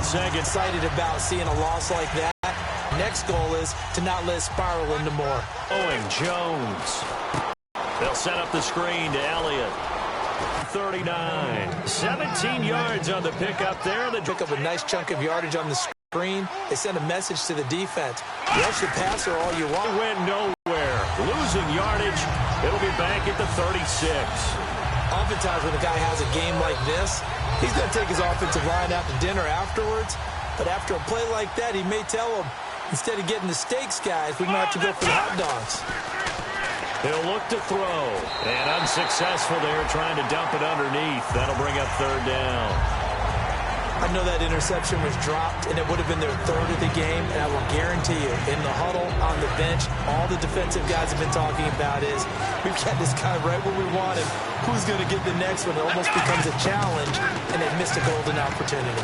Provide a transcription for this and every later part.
1 second. Excited about seeing a loss like that. Next goal is to not let it spiral into more. Owen Jones. They'll set up the screen to Elliott. 39. 17 yards on the pickup there. They pick up a nice chunk of yardage on the screen. They send a message to the defense. Rush the passer all you want. They went nowhere. Losing yardage. It'll be back at the 36. Oftentimes when a guy has a game like this, he's going to take his offensive line out to dinner afterwards. But after a play like that, he may tell them, instead of getting the steaks, guys, we might have to go for the hot dogs. He'll look to throw. And unsuccessful there, trying to dump it underneath. That'll bring up third down. I know that interception was dropped, and it would have been their third of the game. And I will guarantee you, in the huddle, on the bench, all the defensive guys have been talking about is, we've got this guy right where we want him. Who's going to get the next one? It almost becomes a challenge, and they missed a golden opportunity.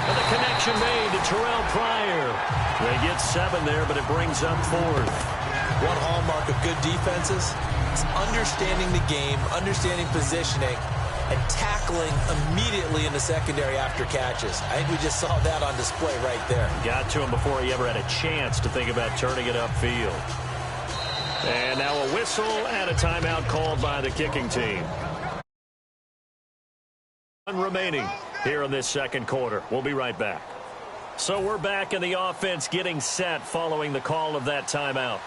And the connection made to Terrell Pryor. They get 7 there, but it brings up 4th. One hallmark of good defenses is understanding the game, understanding positioning, and tackling immediately in the secondary after catches. I think we just saw that on display right there. Got to him before he ever had a chance to think about turning it upfield. And now a whistle and a timeout called by the kicking team. 1 remaining here in this second quarter. We'll be right back. So we're back in the offense getting set following the call of that timeout.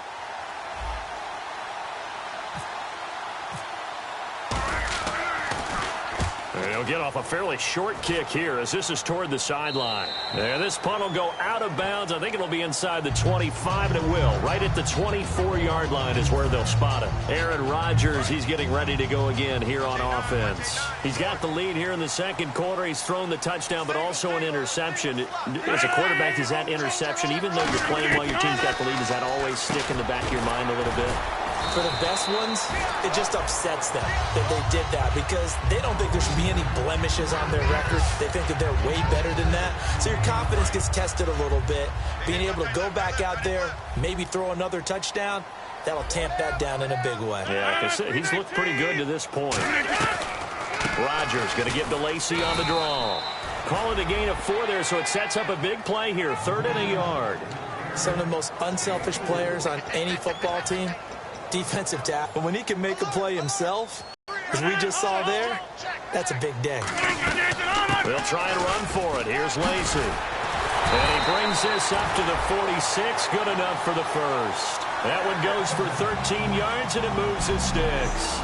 They'll get off a fairly short kick here as this is toward the sideline. And this punt will go out of bounds. I think it'll be inside the 25, and it will. Right at the 24-yard line is where they'll spot it. Aaron Rodgers, he's getting ready to go again here on offense. He's got the lead here in the second quarter. He's thrown the touchdown, but also an interception. As a quarterback, is that interception, even though you're playing while your team's got the lead, does that always stick in the back of your mind a little bit? For the best ones, it just upsets them that they did that because they don't think there should be any blemishes on their record. They think that they're way better than that. So your confidence gets tested a little bit. Being able to go back out there, maybe throw another touchdown, that'll tamp that down in a big way. Yeah, like I said, he's looked pretty good to this point. Rodgers going to give to Lacy on the draw. Call it a gain of 4 there, so it sets up a big play here. 3rd and a yard. Some of the most unselfish players on any football team. Defensive tackle. When he can make a play himself, as we just saw there, that's a big day. They'll try and run for it. Here's Lacy. And he brings this up to the 46. Good enough for the first. That one goes for 13 yards, and it moves his sticks.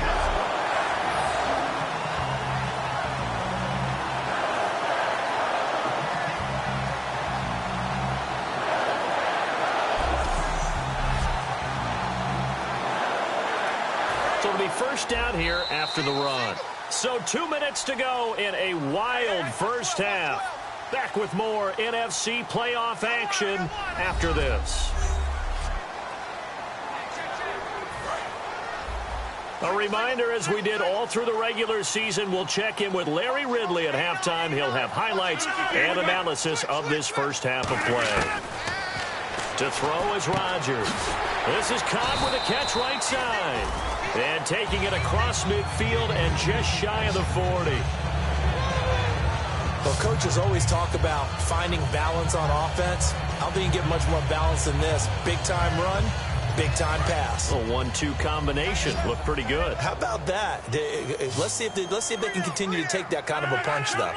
So it'll be first down here after the run. So 2 minutes to go in a wild first half. Back with more NFC playoff action after this. A reminder, as we did all through the regular season, we'll check in with Larry Ridley at halftime. He'll have highlights and analysis of this first half of play. To throw is Rodgers. This is Cobb with a catch right side. And taking it across midfield and just shy of the 40. Well, coaches always talk about finding balance on offense. I don't think you can get much more balance than this. Big-time run, big-time pass. A 1-2 combination. Looked pretty good. How about that? Let's see if they can continue to take that kind of a punch, though.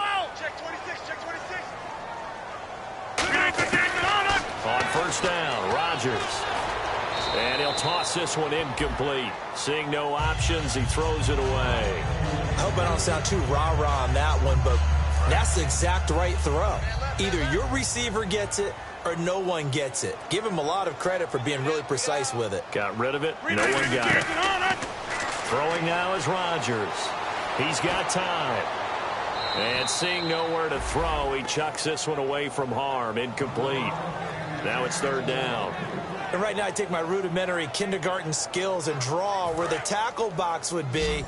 On first down, Rodgers. And he'll toss this one incomplete. Seeing no options, he throws it away. I hope I don't sound too rah-rah on that one, but that's the exact right throw. Either your receiver gets it or no one gets it. Give him a lot of credit for being really precise with it. Got rid of it. No one got it. Throwing now is Rodgers. He's got time. And seeing nowhere to throw, he chucks this one away from harm. Incomplete. Now it's third down. And right now I take my rudimentary kindergarten skills and draw where the tackle box would be,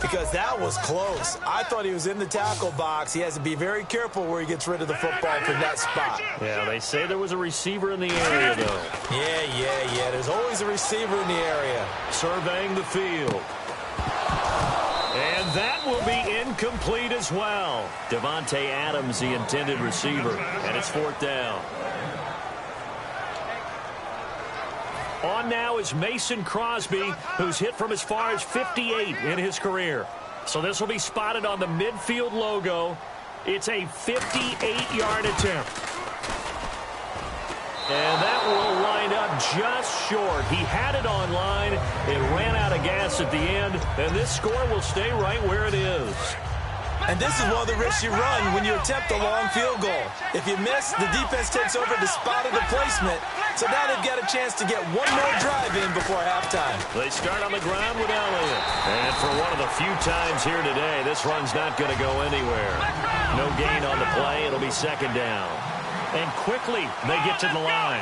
because that was close. I thought he was in the tackle box. He has to be very careful where he gets rid of the football from that spot. Yeah, they say there was a receiver in the area, though. Yeah. There's always a receiver in the area. Surveying the field. And that will be incomplete as well. Devontae Adams, the intended receiver, and it's 4th down. On now is Mason Crosby, who's hit from as far as 58 in his career. So this will be spotted on the midfield logo. It's a 58-yard attempt. And that will line up just short. He had it on line. It ran out of gas at the end. And this score will stay right where it is. And this is one of the risks you run when you attempt a long field goal. If you miss, the defense takes over the spot of the placement. So now they've got a chance to get one more drive in before halftime. They start on the ground with Elliott. And for one of the few times here today, this run's not going to go anywhere. No gain on the play. It'll be 2nd down. And quickly, they get to the line.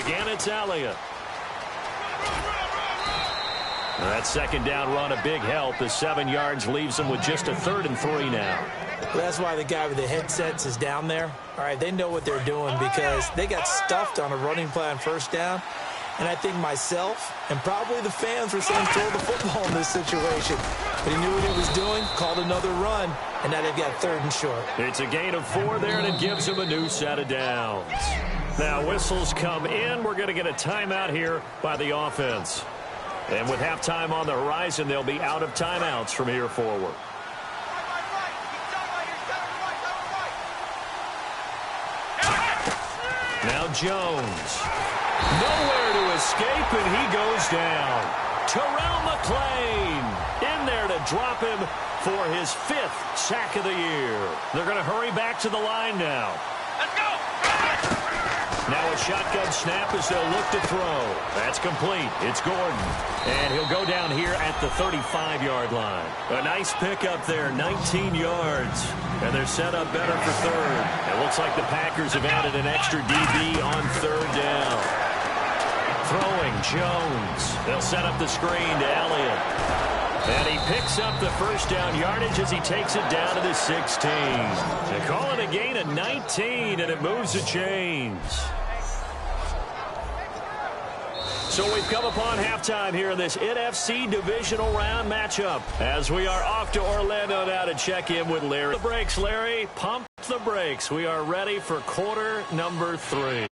Again, it's Elliott. That 2nd down run, a big help. The 7 yards leaves them with just a 3rd and 3 now. Well, that's why the guy with the headsets is down there. All right, they know what they're doing because they got stuffed on a running play on 1st down. And I think myself and probably the fans were saying throw the football in this situation. But he knew what he was doing, called another run, and now they've got 3rd and short. It's a gain of 4 there, and it gives him a new set of downs. Now whistles come in. We're going to get a timeout here by the offense. And with halftime on the horizon, they'll be out of timeouts from here forward. Now Jones. Nowhere to escape, and he goes down. Terrell McClain in there to drop him for his 5th sack of the year. They're going to hurry back to the line now. Let's go! Now a shotgun snap as they'll look to throw. That's complete. It's Gordon. And he'll go down here at the 35-yard line. A nice pickup there, 19 yards. And they're set up better for 3rd. It looks like the Packers have added an extra DB on 3rd down. Throwing, Jones. They'll set up the screen to Elliott. And he picks up the 1st down yardage as he takes it down to the 16. They call it a gain of 19, and it moves the chains. So we've come upon halftime here in this NFC divisional round matchup as we are off to Orlando now to check in with Larry. The brakes, Larry. Pump the brakes. We are ready for quarter number 3.